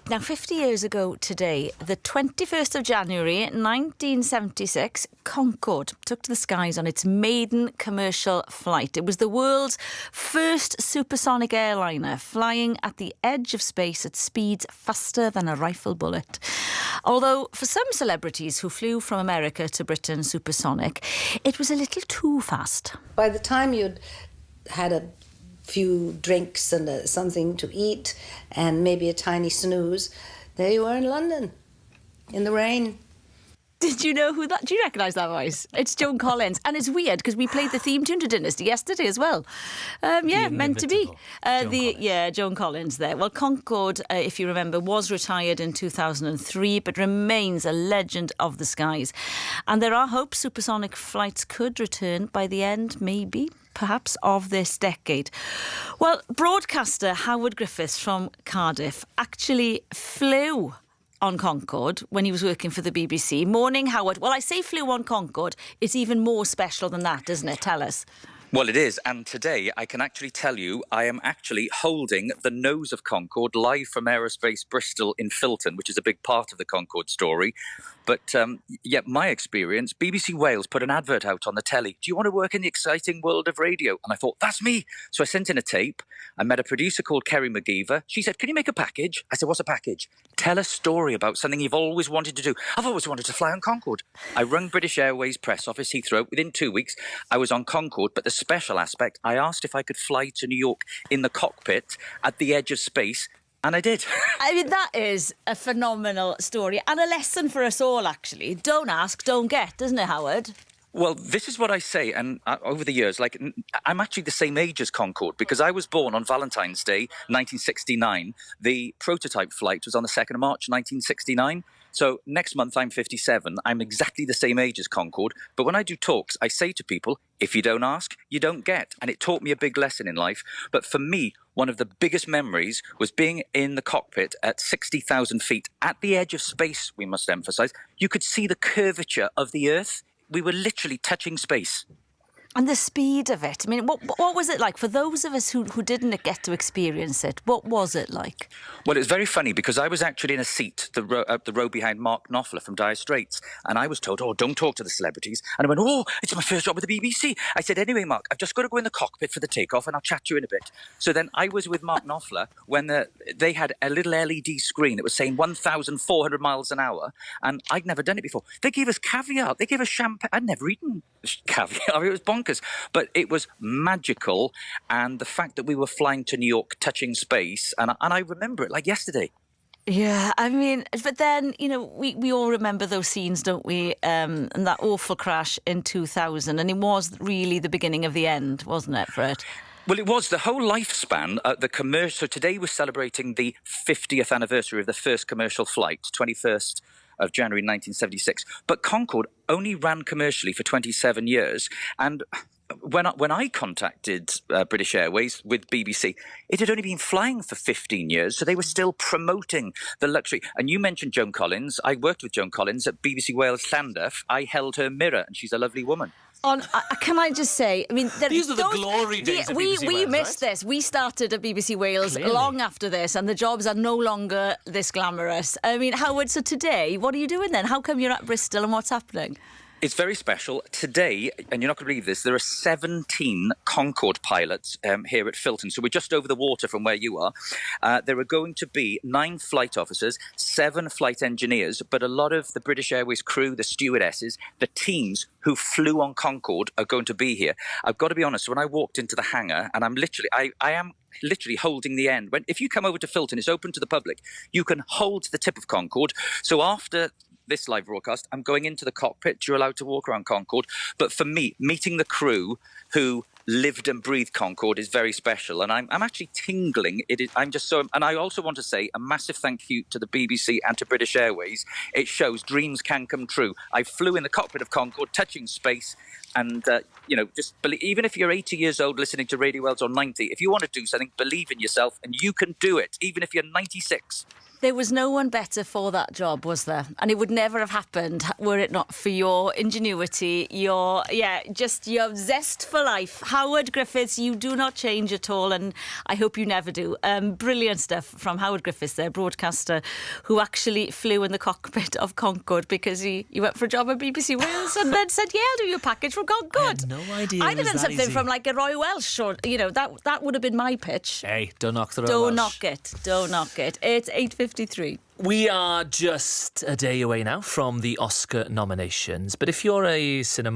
Now, 50 years ago today, the 21st of January 1976, Concorde took to the skies on its maiden commercial flight. It was the world's first supersonic airliner, flying at the edge of space at speeds faster than a rifle bullet. Although for some celebrities who flew from America to Britain supersonic, it was a little too fast. By the time you'd had a few drinks and something to eat and maybe a tiny snooze, there you were in London, in the rain. Did you know who that... Do you recognise that voice? It's Joan Collins. And it's weird because we played the theme tune to Dynasty yesterday as well. Meant to be. Joan Collins there. Well, Concorde, if you remember, was retired in 2003 but remains a legend of the skies. And there are hopes supersonic flights could return by the end, maybe, perhaps, of this decade. Well, broadcaster Howard Griffiths from Cardiff actually flew on Concorde when he was working for the BBC. Morning, Howard. Well, I say flew on Concorde. It's even more special than that, isn't it? Tell us. Well, it is. And today I can actually tell you I am actually holding the nose of Concorde live from Aerospace Bristol in Filton, which is a big part of the Concorde story. But my experience, BBC Wales put an advert out on the telly. Do you want to work in the exciting world of radio? And I thought, that's me. So I sent in a tape. I met a producer called Kerry McGeever. She said, can you make a package? I said, what's a package? Tell a story about something you've always wanted to do. I've always wanted to fly on Concorde. I rung British Airways press office, Heathrow. Within 2 weeks, I was on Concorde. But the special aspect, I asked if I could fly to New York in the cockpit at the edge of space. And I did. I mean, that is a phenomenal story and a lesson for us all, actually. Don't ask, don't get, doesn't it, Howard? Well, this is what I say, and over the years, I'm actually the same age as Concorde because I was born on Valentine's Day, 1969. The prototype flight was on the 2nd of March, 1969. So next month, I'm 57. I'm exactly the same age as Concorde. But when I do talks, I say to people, if you don't ask, you don't get. And it taught me a big lesson in life. But for me, one of the biggest memories was being in the cockpit at 60,000 feet at the edge of space, we must emphasize. You could see the curvature of the Earth. We were literally touching space. And the speed of it. I mean, what was it like for those of us who didn't get to experience it? What was it like? Well, it was very funny because I was actually in a seat, the row behind Mark Knopfler from Dire Straits, and I was told, oh, don't talk to the celebrities. And I went, oh, it's my first job with the BBC. I said, anyway, Mark, I've just got to go in the cockpit for the takeoff and I'll chat to you in a bit. So then I was with Mark Knopfler when they had a little LED screen that was saying 1,400 miles an hour, and I'd never done it before. They gave us caviar. They gave us champagne. I'd never eaten caviar. It was bonkers. But it was magical, and the fact that we were flying to New York, touching space, and I remember it like yesterday. Yeah, I mean, but then, you know, we all remember those scenes, don't we? And that awful crash in 2000, and it was really the beginning of the end, wasn't it, for it? Well, it was the whole lifespan. The commercial. So today we're celebrating the 50th anniversary of the first commercial flight, 21st of January 1976. But Concorde only ran commercially for 27 years. And when I contacted British Airways with BBC, it had only been flying for 15 years, so they were still promoting the luxury. And you mentioned Joan Collins. I worked with Joan Collins at BBC Wales Llandaff. I held her mirror, and she's a lovely woman. Can I just say, I mean... These are the glory days of BBC Wales, we missed this. We started at BBC Wales long after this, and the jobs are no longer this glamorous. I mean, Howard, so today, what are you doing then? How come you're at Bristol and what's happening? It's very special. Today, and you're not going to believe this, there are 17 Concorde pilots here at Filton. So we're just over the water from where you are. There are going to be 9 flight officers, 7 flight engineers, but a lot of the British Airways crew, the stewardesses, the teams who flew on Concorde are going to be here. I've got to be honest, when I walked into the hangar, and I am literally holding the end. If you come over to Filton, it's open to the public. You can hold the tip of Concorde. So after this live broadcast, I'm going into the cockpit. You're allowed to walk around Concorde. But for me, meeting the crew who lived and breathed Concorde is very special. And I'm actually tingling. I'm just so... And I also want to say a massive thank you to the BBC and to British Airways. It shows dreams can come true. I flew in the cockpit of Concorde, touching space. And, just believe, even if you're 80 years old listening to Radio Wales or 90, if you want to do something, believe in yourself and you can do it, even if you're 96. There was no one better for that job, was there? And it would never have happened were it not for your ingenuity, your zest for life. Howard Griffiths, you do not change at all, and I hope you never do. Brilliant stuff from Howard Griffiths, their broadcaster, who actually flew in the cockpit of Concorde because he went for a job at BBC Wales and then said, yeah, I'll do your package from Concorde. I had no idea I'd it have was done that something easy. from like a Roy Welsh, or, that would have been my pitch. Hey, don't knock the Roy Don't Welsh. knock it. Don't knock it. It's 8:53. We are just a day away now from the Oscar nominations, but if you're a cinema